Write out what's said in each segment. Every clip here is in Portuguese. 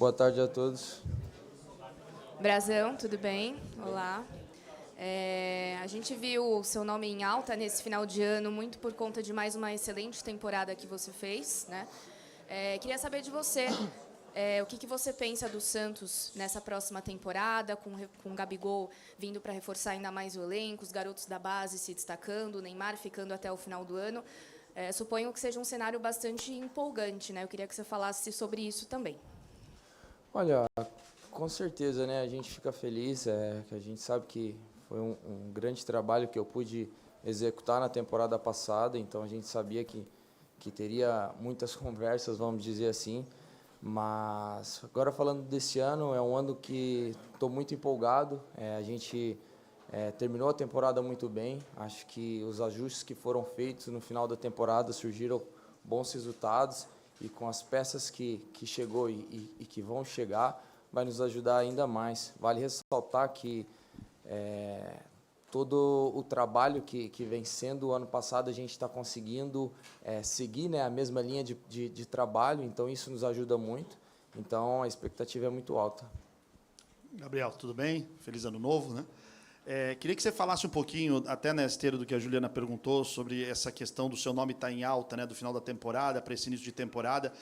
Boa tarde a todos. Brazão, tudo bem? Olá. A gente viu o seu nome em alta nesse final de ano, muito por conta de mais uma excelente temporada que você fez, né? Queria saber de você, o que você pensa do Santos nessa próxima temporada, com o Gabigol vindo para reforçar ainda mais o elenco, os garotos da base se destacando, o Neymar ficando até o final do ano. Suponho que seja um cenário bastante empolgante, né? Eu queria que você falasse sobre isso também. Olha, com certeza, né? A gente fica feliz, que a gente sabe que foi um grande trabalho que eu pude executar na temporada passada, então a gente sabia que teria muitas conversas, vamos dizer assim, mas agora falando desse ano, é um ano que estou muito empolgado, a gente terminou a temporada muito bem, acho que os ajustes que foram feitos no final da temporada surgiram bons resultados, e com as peças que chegou e que vão chegar, vai nos ajudar ainda mais. Vale ressaltar que todo o trabalho que vem sendo o ano passado, a gente está conseguindo seguir, né, a mesma linha de trabalho, então isso nos ajuda muito, então a expectativa é muito alta. Gabriel, tudo bem? Feliz ano novo, né? Queria que você falasse um pouquinho, até na esteira do que a Juliana perguntou, sobre essa questão do seu nome estar em alta, né, do final da temporada para esse início de temporada.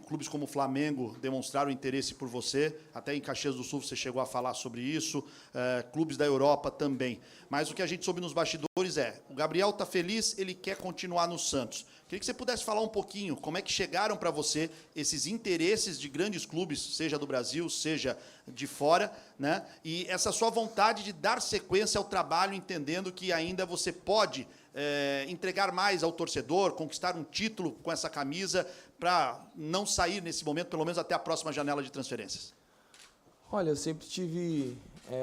Clubes como o Flamengo demonstraram interesse por você, até em Caxias do Sul você chegou a falar sobre isso, clubes da Europa também. Mas o que a gente soube nos bastidores o Gabriel está feliz, ele quer continuar no Santos. Queria que você pudesse falar um pouquinho como é que chegaram para você esses interesses de grandes clubes, seja do Brasil, seja de fora, né? E essa sua vontade de dar sequência ao trabalho, entendendo que ainda você pode entregar mais ao torcedor, conquistar um título com essa camisa, para não sair nesse momento, pelo menos até a próxima janela de transferências. Olha, eu sempre tive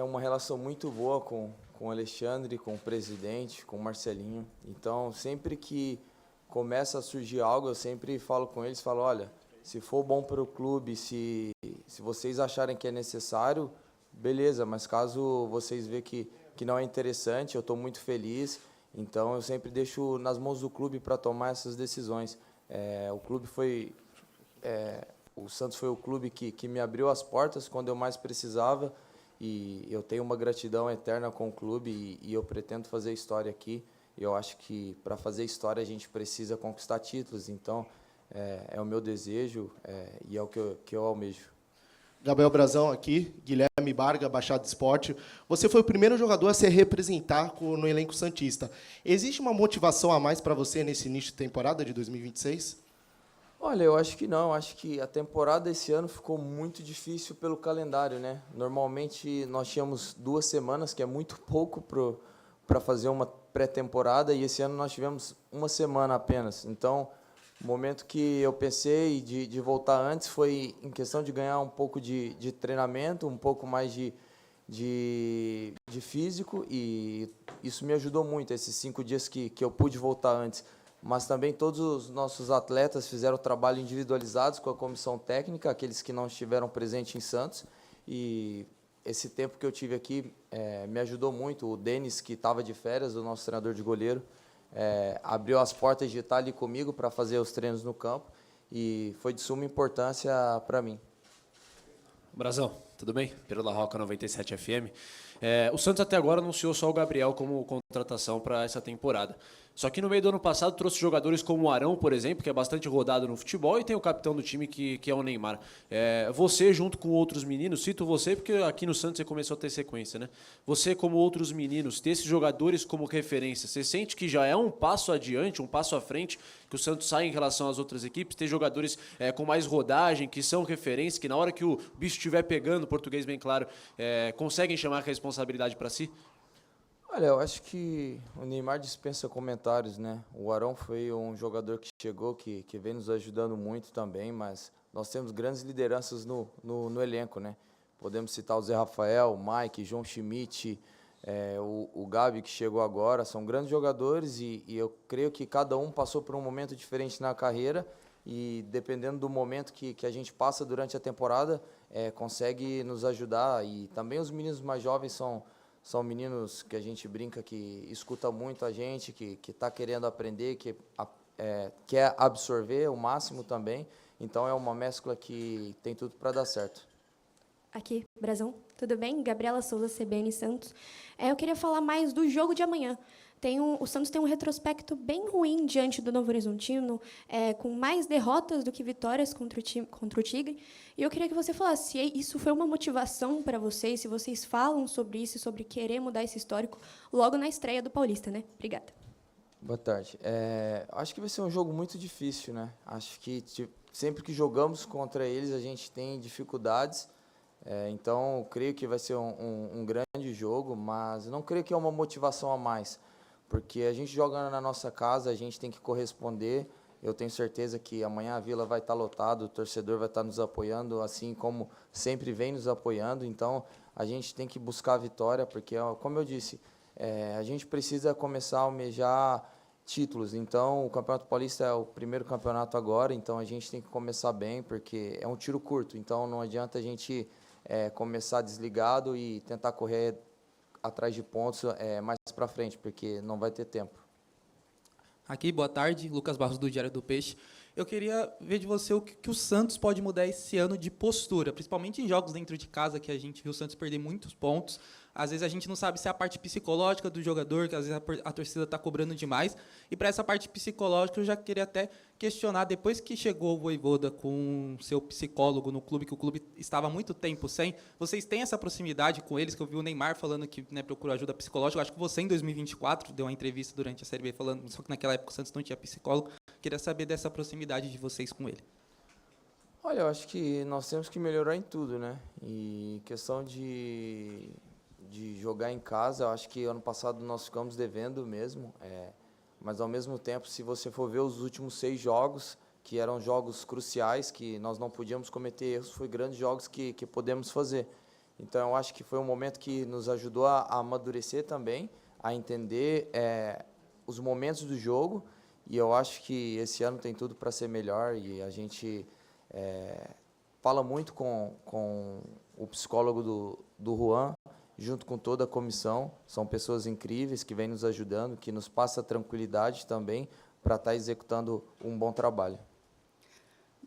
uma relação muito boa com o Alexandre, com o presidente, com o Marcelinho. Então, sempre que começa a surgir algo, eu sempre falo com eles, falo, olha, se for bom para o clube, se vocês acharem que é necessário, beleza, mas caso vocês vejam que não é interessante, eu estou muito feliz, então eu sempre deixo nas mãos do clube para tomar essas decisões. O Santos foi o clube que me abriu as portas quando eu mais precisava, e eu tenho uma gratidão eterna com o clube, e eu pretendo fazer história aqui. Eu acho que para fazer história a gente precisa conquistar títulos, então é o meu desejo e é o que eu almejo. Gabriel Brazão aqui, Guilherme Barga, Baixada Esporte. Você foi o primeiro jogador a se representar no elenco santista. Existe uma motivação a mais para você nesse início de temporada de 2026? Olha, eu acho que não. Eu acho que a temporada esse ano ficou muito difícil pelo calendário, né? Normalmente nós tínhamos 2 semanas, que é muito pouco para fazer uma pré-temporada, e esse ano nós tivemos 1 semana apenas. Então, o momento que eu pensei de voltar antes foi em questão de ganhar um pouco de treinamento, um pouco mais de físico, e isso me ajudou muito, esses 5 dias que eu pude voltar antes. Mas também todos os nossos atletas fizeram trabalho individualizados com a comissão técnica, aqueles que não estiveram presentes em Santos, e esse tempo que eu tive aqui me ajudou muito. O Denis, que estava de férias, o nosso treinador de goleiro, abriu as portas de estar ali comigo para fazer os treinos no campo, e foi de suma importância para mim. Brazão, tudo bem? Pedro La Roca, 97 FM. O Santos até agora anunciou só o Gabriel como contratação para essa temporada. Só que no meio do ano passado trouxe jogadores como o Arão, por exemplo, que é bastante rodado no futebol, e tem o capitão do time, que é o Neymar. Você, junto com outros meninos, cito você porque aqui no Santos você começou a ter sequência, né? Você, como outros meninos, ter esses jogadores como referência, você sente que já é um passo adiante, um passo à frente, que o Santos sai em relação às outras equipes, ter jogadores com mais rodagem, que são referência, que na hora que o bicho estiver pegando, português bem claro, conseguem chamar a responsabilidade para si? Olha, eu acho que o Neymar dispensa comentários, né? O Arão foi um jogador que chegou, que vem nos ajudando muito também, mas nós temos grandes lideranças no elenco, né? Podemos citar o Zé Rafael, o Mike, João Schmidt, o Gabi, que chegou agora. São grandes jogadores, e eu creio que cada um passou por um momento diferente na carreira, e dependendo do momento que a gente passa durante a temporada, consegue nos ajudar. E também os meninos mais jovens são meninos que a gente brinca, que escuta muito a gente, que está querendo aprender, que quer absorver o máximo também. Então é uma mescla que tem tudo para dar certo. Aqui, Brasão, tudo bem? Gabriela Souza, CBN Santos. Eu queria falar mais do jogo de amanhã. O Santos tem um retrospecto bem ruim diante do Novo Horizontino, com mais derrotas do que vitórias contra o Tigre. E eu queria que você falasse se isso foi uma motivação para vocês, se vocês falam sobre isso, sobre querer mudar esse histórico logo na estreia do Paulista, né? Obrigada. Boa tarde. Acho que vai ser um jogo muito difícil, né? Acho que sempre que jogamos contra eles a gente tem dificuldades. Então, creio que vai ser um grande jogo, mas não creio que é uma motivação a mais, porque a gente joga na nossa casa, a gente tem que corresponder. Eu tenho certeza que amanhã a Vila vai estar lotada, o torcedor vai estar nos apoiando, assim como sempre vem nos apoiando. Então, a gente tem que buscar a vitória, porque, como eu disse, a gente precisa começar a almejar títulos. Então, o Campeonato Paulista é o primeiro campeonato agora, então a gente tem que começar bem, porque é um tiro curto. Então, não adianta a gente começar desligado e tentar correr atrás de pontos mais para frente, porque não vai ter tempo. Aqui, boa tarde, Lucas Barros do Diário do Peixe. Eu queria ver de você o que o Santos pode mudar esse ano de postura, principalmente em jogos dentro de casa, que a gente viu o Santos perder muitos pontos. Às vezes a gente não sabe se é a parte psicológica do jogador, que às vezes a torcida está cobrando demais. E para essa parte psicológica, eu já queria até questionar, depois que chegou o Vojvoda com seu psicólogo no clube, que o clube estava há muito tempo sem, vocês têm essa proximidade com eles, que eu vi o Neymar falando que procurou ajuda psicológica. Eu acho que você, em 2024, deu uma entrevista durante a Série B falando, só que naquela época o Santos não tinha psicólogo. Queria saber dessa proximidade de vocês com ele. Olha, eu acho que nós temos que melhorar em tudo, né? E questão de jogar em casa, eu acho que ano passado nós ficamos devendo mesmo, mas ao mesmo tempo, se você for ver os últimos 6 jogos, que eram jogos cruciais, que nós não podíamos cometer erros, foi grandes jogos que podemos fazer. Então eu acho que foi um momento que nos ajudou a amadurecer também, a entender os momentos do jogo, e eu acho que esse ano tem tudo para ser melhor, e a gente fala muito com o psicólogo do Juan, junto com toda a comissão. São pessoas incríveis que vêm nos ajudando, que nos passa tranquilidade também para estar executando um bom trabalho.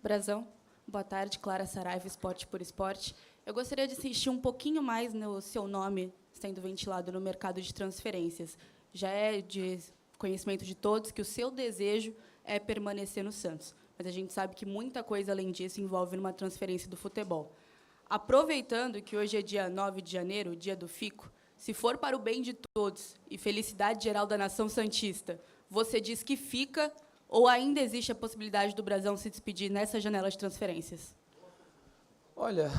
Brasão, boa tarde, Clara Saraiva, Esporte por Esporte. Eu gostaria de insistir um pouquinho mais no seu nome sendo ventilado no mercado de transferências. Já é de conhecimento de todos que o seu desejo é permanecer no Santos, mas a gente sabe que muita coisa além disso envolve uma transferência do futebol. Aproveitando que hoje é dia 9 de janeiro, dia do Fico, se for para o bem de todos e felicidade geral da nação santista, você diz que fica ou ainda existe a possibilidade do Brasão se despedir nessa janela de transferências? Olha,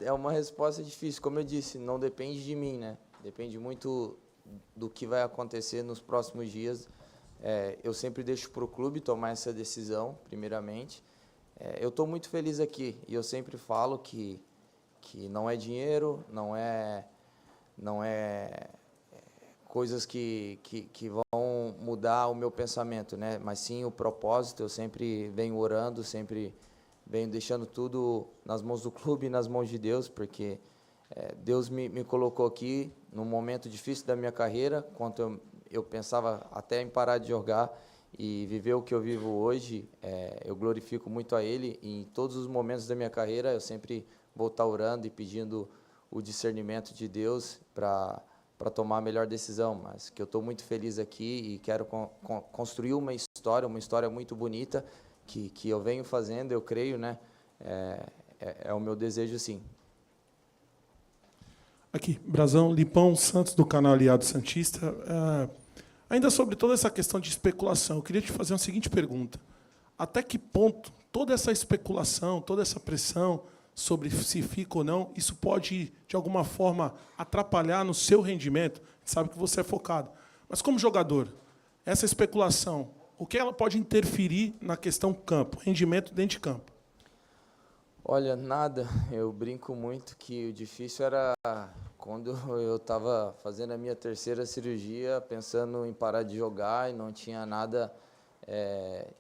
é uma resposta difícil. Como eu disse, não depende de mim, né? Depende muito do que vai acontecer nos próximos dias. Eu sempre deixo para o clube tomar essa decisão, primeiramente. Eu estou muito feliz aqui e eu sempre falo que não é dinheiro, não é coisas que vão mudar o meu pensamento, né? Mas sim o propósito. Eu sempre venho orando, sempre venho deixando tudo nas mãos do clube e nas mãos de Deus, porque Deus me colocou aqui num momento difícil da minha carreira, quando eu pensava até em parar de jogar, e viver o que eu vivo hoje, eu glorifico muito a Ele. E em todos os momentos da minha carreira, eu sempre vou estar orando e pedindo o discernimento de Deus para tomar a melhor decisão. Mas que eu estou muito feliz aqui e quero construir uma história muito bonita que eu venho fazendo, eu creio, né? É o meu desejo, sim. Aqui, Brasão, Lipão Santos, do canal Aliado Santista. Ainda sobre toda essa questão de especulação, eu queria te fazer uma seguinte pergunta. Até que ponto toda essa especulação, toda essa pressão sobre se fica ou não, isso pode, de alguma forma, atrapalhar no seu rendimento? A gente sabe que você é focado. Mas, como jogador, essa especulação, o que ela pode interferir na questão campo, rendimento dentro de campo? Olha, nada. Eu brinco muito que o difícil era quando eu estava fazendo a minha 3ª cirurgia, pensando em parar de jogar e não tinha nada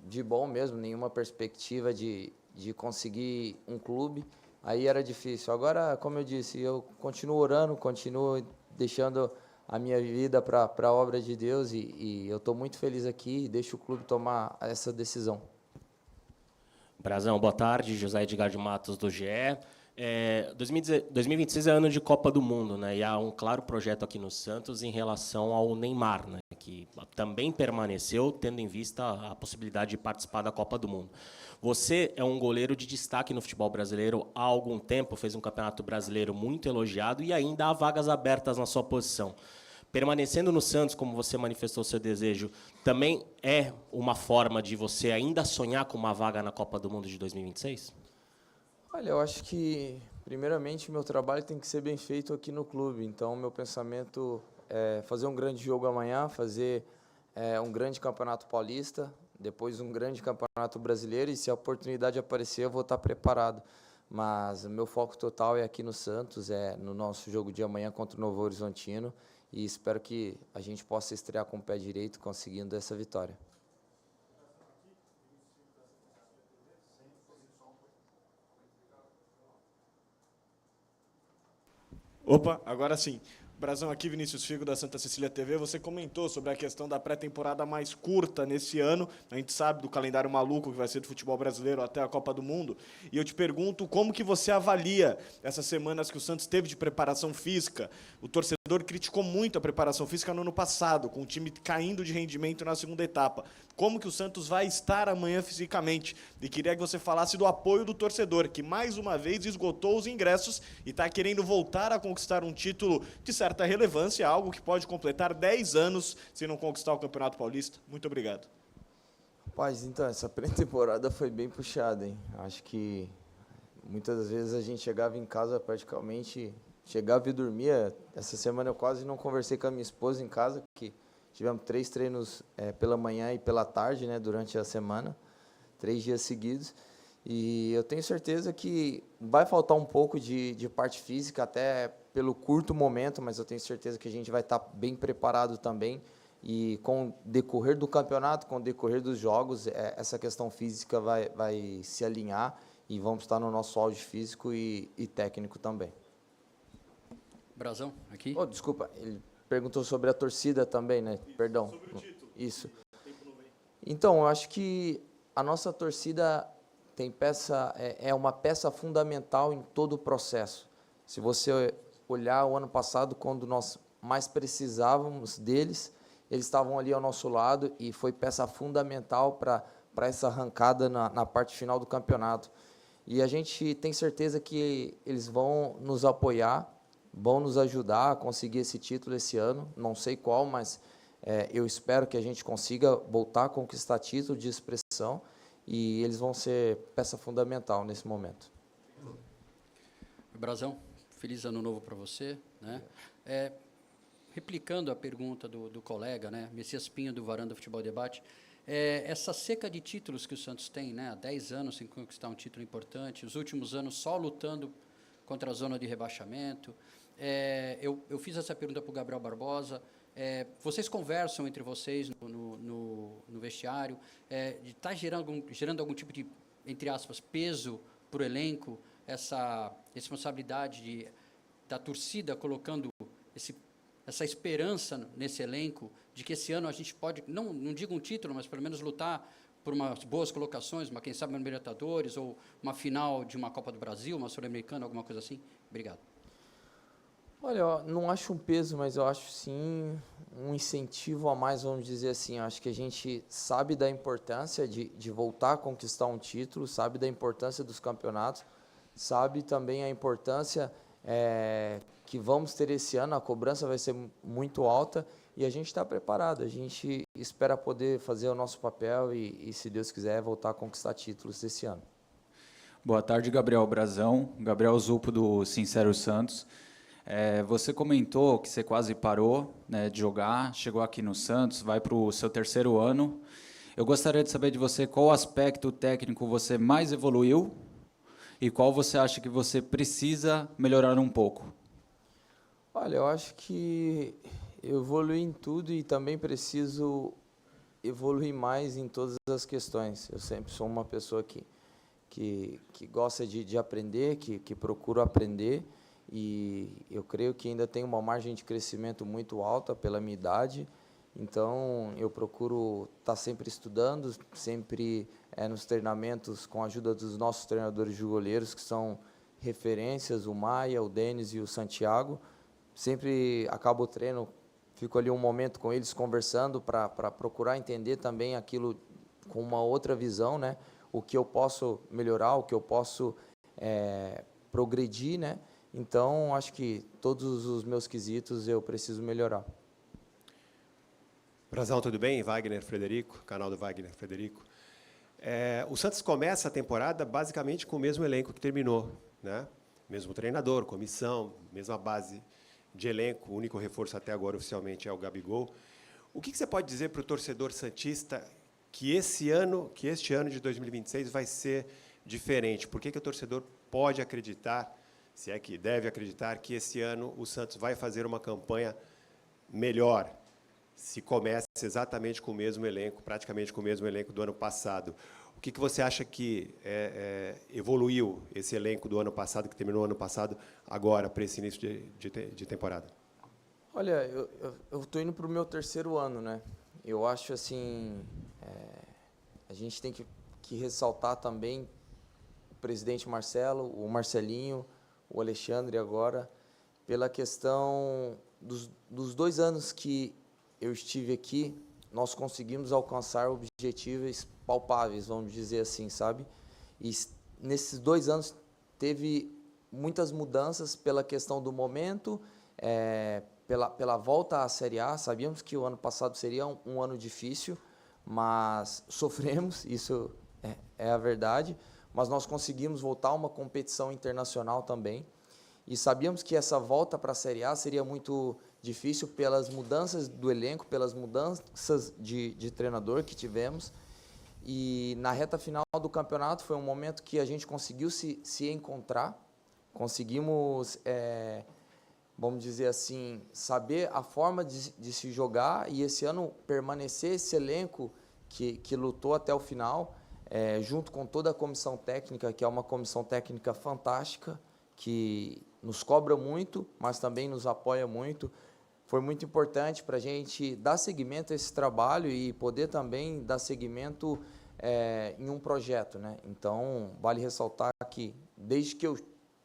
de bom mesmo, nenhuma perspectiva de conseguir um clube. Aí era difícil. Agora, como eu disse, eu continuo orando, continuo deixando a minha vida para a obra de Deus e eu estou muito feliz aqui e deixo o clube tomar essa decisão. Brazão, boa tarde. José Edgar de Matos, do GE. 2026 é ano de Copa do Mundo, né? E há um claro projeto aqui no Santos em relação ao Neymar, né? Que também permaneceu, tendo em vista a possibilidade de participar da Copa do Mundo. Você é um goleiro de destaque no futebol brasileiro há algum tempo, fez um campeonato brasileiro muito elogiado e ainda há vagas abertas na sua posição. Permanecendo no Santos, como você manifestou seu desejo, também é uma forma de você ainda sonhar com uma vaga na Copa do Mundo de 2026? Olha, eu acho que, primeiramente, meu trabalho tem que ser bem feito aqui no clube. Então, meu pensamento é fazer um grande jogo amanhã, fazer um grande campeonato paulista, depois um grande campeonato brasileiro, e se a oportunidade aparecer, eu vou estar preparado. Mas o meu foco total é aqui no Santos, é no nosso jogo de amanhã contra o Novo Horizontino, e espero que a gente possa estrear com o pé direito, conseguindo essa vitória. Opa, agora sim. Brazão, aqui Vinícius Figo, da Santa Cecília TV. Você comentou sobre a questão da pré-temporada mais curta nesse ano. A gente sabe do calendário maluco que vai ser do futebol brasileiro até a Copa do Mundo. E eu te pergunto como que você avalia essas semanas que o Santos teve de preparação física. O torcedor criticou muito a preparação física no ano passado, com o time caindo de rendimento na segunda etapa. Como que o Santos vai estar amanhã fisicamente? E queria que você falasse do apoio do torcedor, que mais uma vez esgotou os ingressos e está querendo voltar a conquistar um título de certa relevância, algo que pode completar 10 anos se não conquistar o Campeonato Paulista. Muito obrigado. Rapaz, então, essa pré-temporada foi bem puxada, hein? Acho que muitas das vezes a gente chegava em casa praticamente, chegava e dormia. Essa semana eu quase não conversei com a minha esposa em casa, que tivemos 3 treinos pela manhã e pela tarde, né, durante a semana, 3 dias seguidos. E eu tenho certeza que vai faltar um pouco de parte física, até pelo curto momento, mas eu tenho certeza que a gente vai estar bem preparado também. E com o decorrer do campeonato, com o decorrer dos jogos, essa questão física vai se alinhar e vamos estar no nosso auge físico e técnico também. Brazão, aqui. Oh, desculpa, ele perguntou sobre a torcida também, né? Perdão. Sobre o título. Isso. Então, eu acho que a nossa torcida é uma peça fundamental em todo o processo. Se você olhar o ano passado, quando nós mais precisávamos deles, eles estavam ali ao nosso lado e foi peça fundamental para essa arrancada na parte final do campeonato. E a gente tem certeza que eles vão nos apoiar, vão nos ajudar a conseguir esse título esse ano. Não sei qual, mas eu espero que a gente consiga voltar a conquistar título de expressão e eles vão ser peça fundamental nesse momento. Brazão, feliz ano novo para você, né? Replicando a pergunta do colega, né, Messias Pinho, do Varanda Futebol Debate, essa seca de títulos que o Santos tem, né, há 10 anos sem conquistar um título importante, os últimos anos só lutando contra a zona de rebaixamento. Eu fiz essa pergunta para o Gabriel Barbosa. Vocês conversam entre vocês no vestiário, está gerando algum tipo de, entre aspas, peso para o elenco, essa responsabilidade da torcida colocando essa esperança nesse elenco de que esse ano a gente pode, não digo um título, mas pelo menos lutar por umas boas colocações, quem sabe uma Libertadores ou uma final de uma Copa do Brasil, uma Sul-Americana, alguma coisa assim? Obrigado. Olha, eu não acho um peso, mas eu acho sim um incentivo a mais, vamos dizer assim. Eu acho que a gente sabe da importância de voltar a conquistar um título, sabe da importância dos campeonatos, sabe também a importância que vamos ter esse ano. A cobrança vai ser muito alta e a gente está preparado. A gente espera poder fazer o nosso papel e, se Deus quiser, voltar a conquistar títulos esse ano. Boa tarde, Gabriel Brazão. Gabriel Zupo, do Sincero Santos. Você comentou que você quase parou, né, de jogar, chegou aqui no Santos, vai para o seu 3º ano. Eu gostaria de saber de você qual aspecto técnico você mais evoluiu e qual você acha que você precisa melhorar um pouco. Olha, eu acho que eu evoluí em tudo e também preciso evoluir mais em todas as questões. Eu sempre sou uma pessoa que gosta de aprender, que procura aprender. E eu creio que ainda tem uma margem de crescimento muito alta pela minha idade Então, eu procuro estar sempre estudando, sempre nos treinamentos com a ajuda dos nossos treinadores de goleiros, que são referências, o Maia, o Denis e o Santiago. Sempre acabo o treino, fico ali um momento com eles conversando para procurar entender também aquilo com uma outra visão, né? O que eu posso melhorar, o que eu posso progredir, né? Então, acho que todos os meus quesitos eu preciso melhorar. Brazão, tudo bem? Wagner Frederico, canal do Wagner Frederico. O Santos começa a temporada basicamente com o mesmo elenco que terminou, né? Mesmo treinador, comissão, mesma base de elenco, o único reforço até agora oficialmente é o Gabigol. O que você pode dizer para o torcedor santista que este ano de 2026 vai ser diferente? Por que o torcedor pode acreditar, se é que deve acreditar, que esse ano o Santos vai fazer uma campanha melhor, se começa exatamente com o mesmo elenco, praticamente com o mesmo elenco do ano passado? O que você acha que evoluiu esse elenco do ano passado, que terminou o ano passado, agora, para esse início de temporada? Olha, eu estou indo para o meu 3º ano, né? Eu acho assim, a gente tem que ressaltar também o presidente Marcelo, o Marcelinho, o Alexandre agora, pela questão dos 2 anos que eu estive aqui, nós conseguimos alcançar objetivos palpáveis, vamos dizer assim, sabe? E nesses 2 anos teve muitas mudanças pela questão do momento, pela volta à Série A. Sabíamos que o ano passado seria um ano difícil, mas sofremos, isso é a verdade, mas nós conseguimos voltar a uma competição internacional também, e sabíamos que essa volta para a Série A seria muito difícil pelas mudanças do elenco, pelas mudanças de treinador que tivemos, e na reta final do campeonato foi um momento que a gente conseguiu se encontrar, conseguimos, vamos dizer assim, saber a forma de se jogar, e esse ano permanecer esse elenco que lutou até o final, junto com toda a comissão técnica, que é uma comissão técnica fantástica, que nos cobra muito, mas também nos apoia muito. Foi muito importante para a gente dar seguimento a esse trabalho e poder também dar seguimento em um projeto, né? Então, vale ressaltar que, desde que eu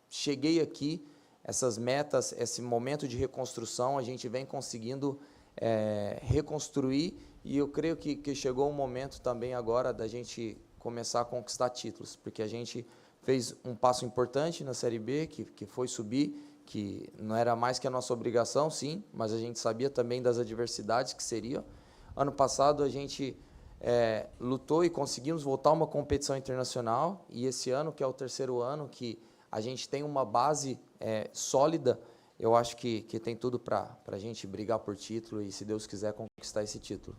cheguei aqui, essas metas, esse momento de reconstrução, a gente vem conseguindo reconstruir, e eu creio que chegou o momento também agora da gente começar a conquistar títulos, porque a gente fez um passo importante na Série B, que foi subir, que não era mais que a nossa obrigação, sim, mas a gente sabia também das adversidades que seriam. Ano passado a gente lutou e conseguimos voltar a uma competição internacional, e esse ano, que é o 3º ano, que a gente tem uma base sólida, eu acho que tem tudo para a gente brigar por título e, se Deus quiser, conquistar esse título.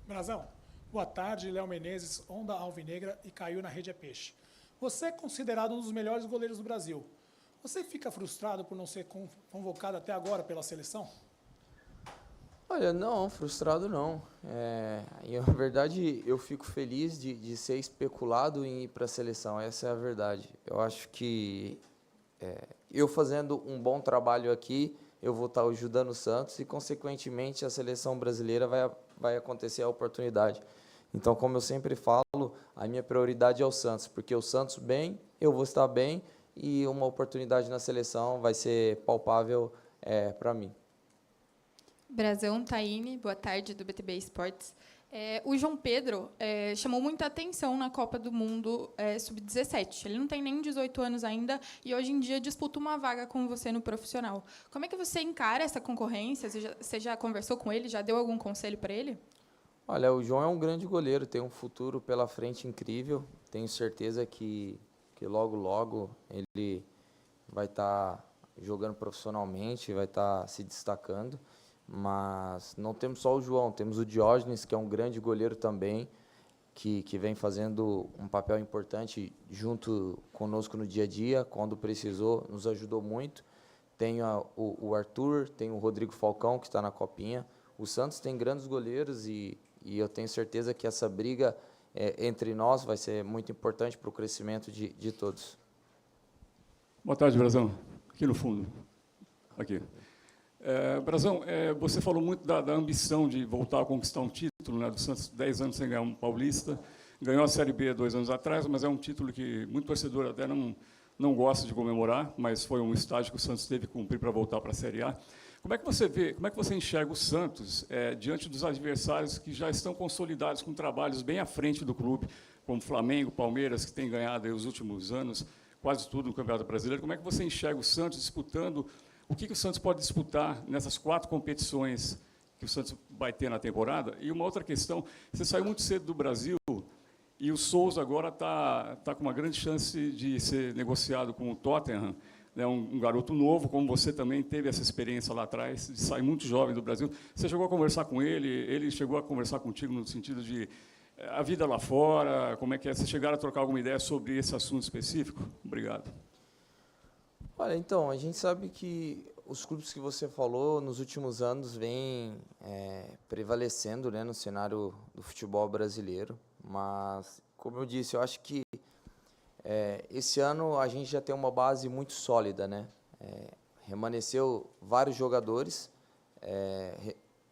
Brazão, boa tarde, Léo Menezes, Onda Alvinegra e Caiu na Rede é Peixe. Você é considerado um dos melhores goleiros do Brasil. Você fica frustrado por não ser convocado até agora pela seleção? Olha, não, frustrado não. Na verdade, eu fico feliz de ser especulado em ir para a seleção, essa é a verdade. Eu acho que eu fazendo um bom trabalho aqui, eu vou estar ajudando o Santos e, consequentemente, a seleção brasileira vai acontecer a oportunidade. Então, como eu sempre falo, a minha prioridade é o Santos, porque o Santos bem, eu vou estar bem, e uma oportunidade na seleção vai ser palpável para mim. Brazão, Taine, boa tarde, do BTB Esportes. O João Pedro chamou muita atenção na Copa do Mundo Sub-17. Ele não tem nem 18 anos ainda e hoje em dia disputa uma vaga com você no profissional. Como é que você encara essa concorrência? Você já conversou com ele? Já deu algum conselho para ele? Olha, o João é um grande goleiro, tem um futuro pela frente incrível. Tenho certeza que logo, logo ele vai estar jogando profissionalmente, vai estar se destacando. Mas não temos só o João, temos o Diógenes, que é um grande goleiro também, que vem fazendo um papel importante junto conosco no dia a dia. Quando precisou, nos ajudou muito. Tem o Arthur, tem o Rodrigo Falcão, que está na Copinha. O Santos tem grandes goleiros e eu tenho certeza que essa briga entre nós vai ser muito importante para o crescimento de todos. Boa tarde, Brazão. Aqui no fundo. Aqui. Brazão, você falou muito da ambição de voltar a conquistar um título, né, do Santos, 10 anos sem ganhar um paulista, ganhou a Série B 2 anos atrás, mas é um título que muito torcedor até não gosta de comemorar, mas foi um estágio que o Santos teve que cumprir para voltar para a Série A. Como é que você vê, como é que você enxerga o Santos diante dos adversários que já estão consolidados com trabalhos bem à frente do clube, como Flamengo, Palmeiras, que tem ganhado aí os últimos anos quase tudo no Campeonato Brasileiro? Como é que você enxerga o Santos disputando? O que o Santos pode disputar nessas 4 competições que o Santos vai ter na temporada? E uma outra questão, você saiu muito cedo do Brasil e o Souza agora está com uma grande chance de ser negociado com o Tottenham, né, um garoto novo, como você também teve essa experiência lá atrás, de sair muito jovem do Brasil. Você chegou a conversar com ele chegou a conversar contigo no sentido de a vida lá fora, como é que é? Vocês chegaram a trocar alguma ideia sobre esse assunto específico? Obrigado. Olha, então, a gente sabe que os clubes que você falou nos últimos anos vêm prevalecendo, né, no cenário do futebol brasileiro, mas, como eu disse, eu acho que esse ano a gente já tem uma base muito sólida, né? Remanesceu vários jogadores,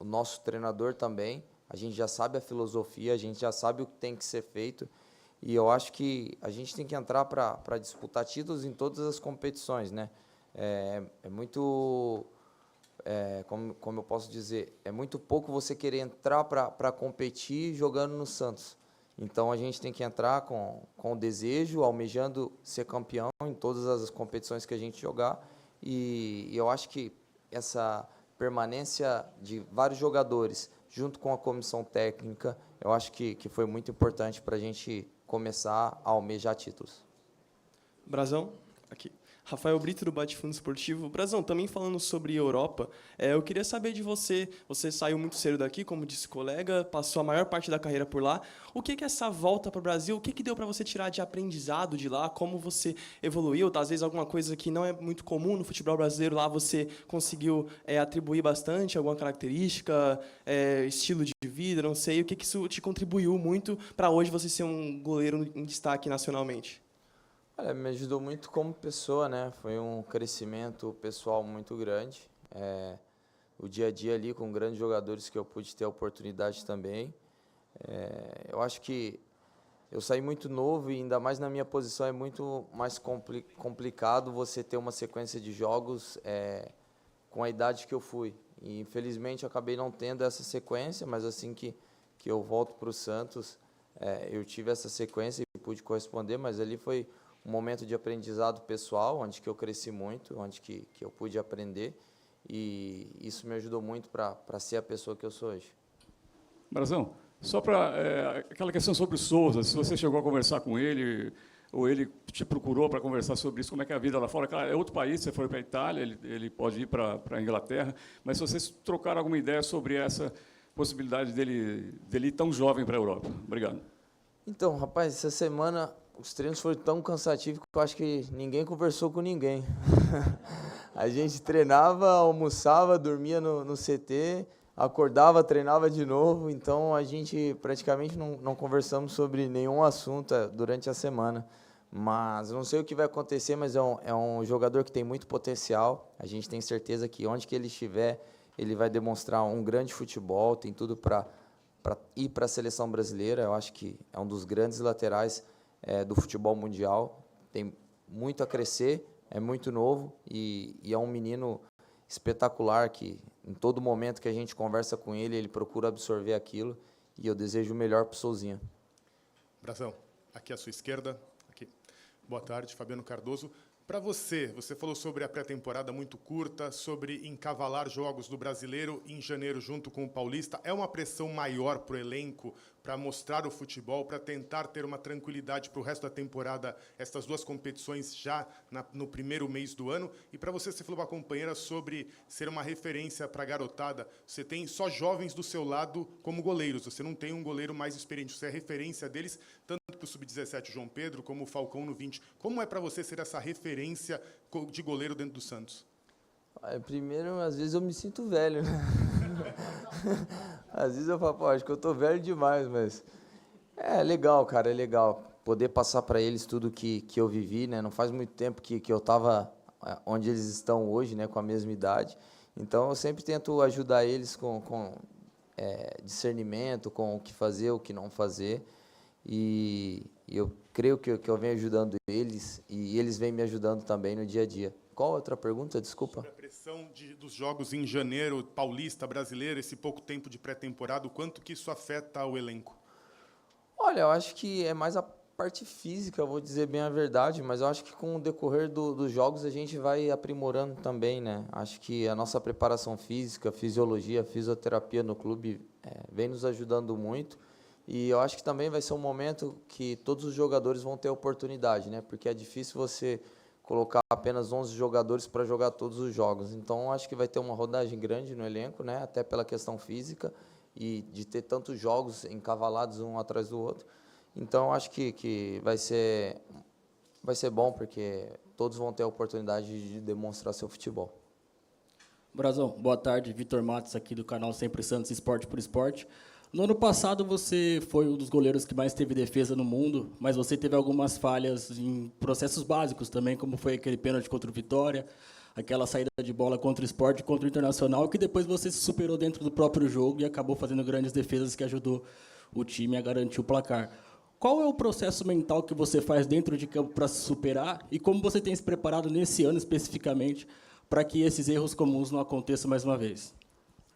o nosso treinador também, a gente já sabe a filosofia, a gente já sabe o que tem que ser feito, e eu acho que a gente tem que entrar para disputar títulos em todas as competições, né? Muito, como eu posso dizer, é muito pouco você querer entrar para competir jogando no Santos. Então, a gente tem que entrar com o desejo, almejando ser campeão em todas as competições que a gente jogar. E eu acho que essa permanência de vários jogadores, junto com a comissão técnica, eu acho que foi muito importante para a gente começar a almejar títulos. Brazão, aqui. Rafael Brito, do Bate-Fundo Esportivo. Brazão, também falando sobre Europa, eu queria saber de você, você saiu muito cedo daqui, como disse o colega, passou a maior parte da carreira por lá. O que é essa volta para o Brasil, o que deu para você tirar de aprendizado de lá, como você evoluiu, às vezes alguma coisa que não é muito comum no futebol brasileiro, lá você conseguiu atribuir bastante, alguma característica, estilo de vida, não sei, o que isso te contribuiu muito para hoje você ser um goleiro em destaque nacionalmente? Olha, me ajudou muito como pessoa, né? Foi um crescimento pessoal muito grande. O dia a dia ali com grandes jogadores que eu pude ter a oportunidade também. Eu acho que eu saí muito novo e ainda mais na minha posição é muito mais complicado você ter uma sequência de jogos com a idade que eu fui. E infelizmente eu acabei não tendo essa sequência, mas assim que eu volto para o Santos, eu tive essa sequência e pude corresponder, mas ali foi um momento de aprendizado pessoal, onde que eu cresci muito, onde que eu pude aprender, e isso me ajudou muito para ser a pessoa que eu sou hoje. Brazão, só para aquela questão sobre o Souza, se você chegou a conversar com ele, ou ele te procurou para conversar sobre isso, como é que é a vida lá fora? Claro, é outro país, você foi para a Itália, ele pode ir para a Inglaterra, mas se vocês trocaram alguma ideia sobre essa possibilidade dele ir tão jovem para a Europa. Obrigado. Então, rapaz, essa semana os treinos foram tão cansativos que eu acho que ninguém conversou com ninguém. A gente treinava, almoçava, dormia no CT, acordava, treinava de novo, então a gente praticamente não conversamos sobre nenhum assunto durante a semana. Mas não sei o que vai acontecer, mas é um jogador que tem muito potencial. A gente tem certeza que onde que ele estiver, ele vai demonstrar um grande futebol, tem tudo para ir para a seleção brasileira. Eu acho que é um dos grandes laterais do futebol mundial, tem muito a crescer, é muito novo e é um menino espetacular que em todo momento que a gente conversa com ele, ele procura absorver aquilo e eu desejo o melhor para o Souzinha. Brazão, aqui à sua esquerda. Aqui. Boa tarde, Fabiano Cardoso. Para você falou sobre a pré-temporada muito curta, sobre encavalar jogos do Brasileiro em janeiro junto com o Paulista. É uma pressão maior para o elenco, para mostrar o futebol, para tentar ter uma tranquilidade para o resto da temporada, essas duas competições já no primeiro mês do ano? E para você falou para a companheira sobre ser uma referência para a garotada. Você tem só jovens do seu lado como goleiros, você não tem um goleiro mais experiente, você é referência deles, tanto para o Sub-17 João Pedro, como o Falcão no 20. Como é para você ser essa referência de goleiro dentro do Santos? Primeiro, às vezes eu me sinto velho, né? Às vezes eu falo, acho que eu tô velho demais, mas é legal, cara, é legal poder passar para eles tudo que eu vivi, né? Não faz muito tempo que eu estava onde eles estão hoje, né, com a mesma idade. Então, eu sempre tento ajudar eles com discernimento, com o que fazer, o que não fazer. E eu creio que eu venho ajudando eles e eles vêm me ajudando também no dia a dia. Qual outra pergunta? Desculpa. Sobre a pressão dos jogos em janeiro, paulista, brasileiro, esse pouco tempo de pré-temporada, o quanto que isso afeta o elenco? Olha, eu acho que é mais a parte física, eu vou dizer bem a verdade, mas eu acho que com o decorrer dos jogos a gente vai aprimorando também, né? Acho que a nossa preparação física, fisiologia, fisioterapia no clube vem nos ajudando muito. E eu acho que também vai ser um momento que todos os jogadores vão ter oportunidade, né? Porque é difícil você colocar apenas 11 jogadores para jogar todos os jogos. Então, eu acho que vai ter uma rodagem grande no elenco, né? Até pela questão física e de ter tantos jogos encavalados um atrás do outro. Então, eu acho que vai ser bom, porque todos vão ter a oportunidade de demonstrar seu futebol. Brazão, boa tarde. Vitor Matos, aqui do canal Sempre Santos Esporte por Esporte. No ano passado, você foi um dos goleiros que mais teve defesa no mundo, mas você teve algumas falhas em processos básicos também, como foi aquele pênalti contra o Vitória, aquela saída de bola contra o Sport, contra o Internacional, que depois você se superou dentro do próprio jogo e acabou fazendo grandes defesas que ajudou o time a garantir o placar. Qual é o processo mental que você faz dentro de campo para se superar e como você tem se preparado nesse ano especificamente para que esses erros comuns não aconteçam mais uma vez?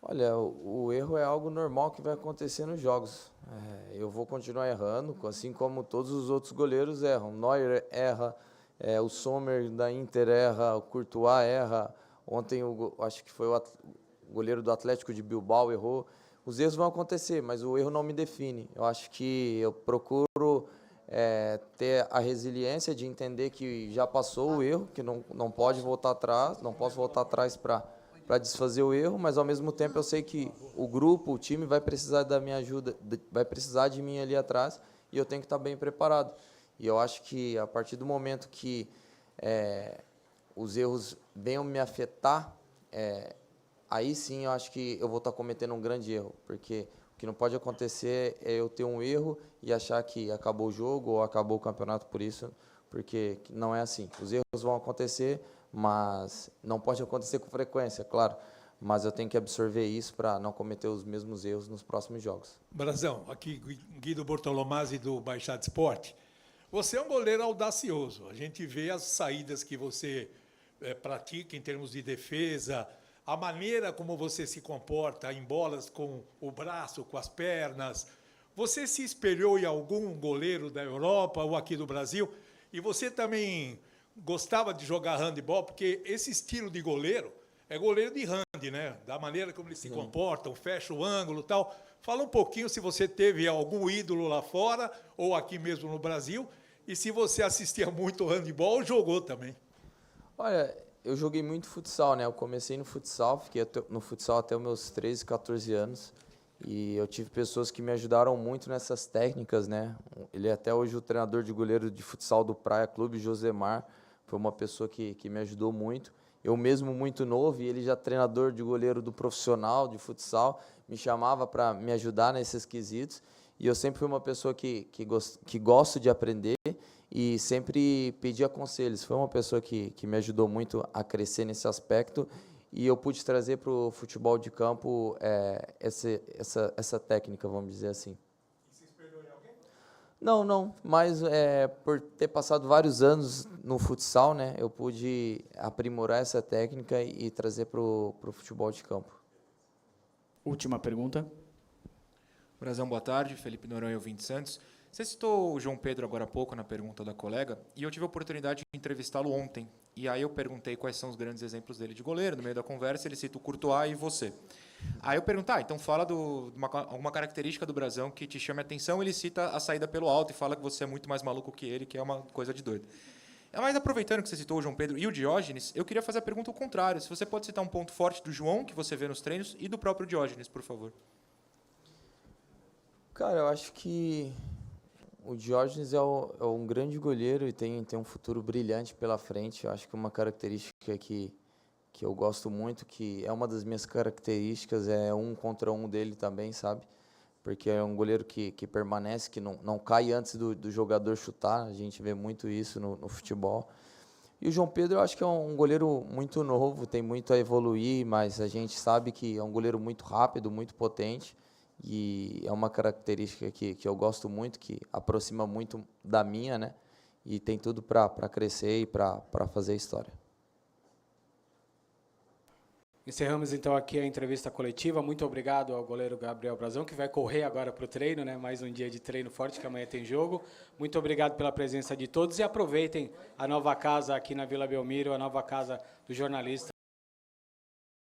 Olha, o erro é algo normal que vai acontecer nos jogos. Eu vou continuar errando, assim como todos os outros goleiros erram. Neuer erra, o Sommer da Inter erra, o Courtois erra. Ontem, acho que foi o goleiro do Atlético de Bilbao errou. Os erros vão acontecer, mas o erro não me define. Eu acho que eu procuro ter a resiliência de entender que já passou o erro, que não pode voltar atrás, não posso voltar atrás para desfazer o erro, mas ao mesmo tempo eu sei que o grupo, o time vai precisar da minha ajuda, vai precisar de mim ali atrás e eu tenho que estar bem preparado. E eu acho que a partir do momento que os erros venham me afetar, aí sim eu acho que eu vou estar cometendo um grande erro, porque o que não pode acontecer é eu ter um erro e achar que acabou o jogo ou acabou o campeonato por isso, porque não é assim. Os erros vão acontecer, mas não pode acontecer com frequência, claro. Mas eu tenho que absorver isso para não cometer os mesmos erros nos próximos jogos. Brazão, aqui Guido Bortolomazzi do Baixada Esporte. Você é um goleiro audacioso. A gente vê as saídas que você pratica em termos de defesa, a maneira como você se comporta em bolas com o braço, com as pernas. Você se espelhou em algum goleiro da Europa ou aqui do Brasil? E você também gostava de jogar handebol, porque esse estilo de goleiro é goleiro de hand, né? Da maneira como eles se comportam, fecha o ângulo e tal. Fala um pouquinho se você teve algum ídolo lá fora ou aqui mesmo no Brasil e se você assistia muito handebol ou jogou também. Olha, eu joguei muito futsal, né? Eu comecei no futsal, fiquei no futsal até os meus 13, 14 anos. E eu tive pessoas que me ajudaram muito nessas técnicas, né? Ele é até hoje o treinador de goleiro de futsal do Praia Clube, Josemar. Foi uma pessoa que me ajudou muito. Eu mesmo muito novo, e ele já treinador de goleiro do profissional, de futsal, me chamava para me ajudar nesses quesitos. E eu sempre fui uma pessoa que gosto de aprender e sempre pedia conselhos. Foi uma pessoa que me ajudou muito a crescer nesse aspecto. E eu pude trazer para o futebol de campo essa técnica, vamos dizer assim. E se espelhou em alguém? Não, mas por ter passado vários anos no futsal, né, eu pude aprimorar essa técnica e trazer para o futebol de campo. Última pergunta. Brazão, boa tarde. Felipe Noronha, ouvinte Santos. Você citou o João Pedro agora há pouco na pergunta da colega, e eu tive a oportunidade de entrevistá-lo ontem. E aí eu perguntei quais são os grandes exemplos dele de goleiro. No meio da conversa, ele cita o Courtois e você. Aí eu pergunto, então fala de alguma característica do Brazão que te chame a atenção. Ele cita a saída pelo alto e fala que você é muito mais maluco que ele, que é uma coisa de doido. Mas aproveitando que você citou o João Pedro e o Diógenes, eu queria fazer a pergunta ao contrário. Se você pode citar um ponto forte do João, que você vê nos treinos, e do próprio Diógenes, por favor. Cara, eu acho que o Diógenes é um grande goleiro e tem um futuro brilhante pela frente. Eu acho que uma característica que eu gosto muito, que é uma das minhas características, é 1 contra 1 dele também, sabe? Porque é um goleiro que permanece, que não cai antes do jogador chutar. A gente vê muito isso no futebol. E o João Pedro, eu acho que é um goleiro muito novo, tem muito a evoluir, mas a gente sabe que é um goleiro muito rápido, muito potente, e é uma característica que eu gosto muito, que aproxima muito da minha, né? E tem tudo para crescer e para fazer história. Encerramos então aqui a entrevista coletiva. Muito obrigado ao goleiro Gabriel Brazão, que vai correr agora para o treino, né? Mais um dia de treino forte, que amanhã tem jogo. Muito obrigado pela presença de todos e aproveitem a nova casa aqui na Vila Belmiro, a nova casa do jornalista.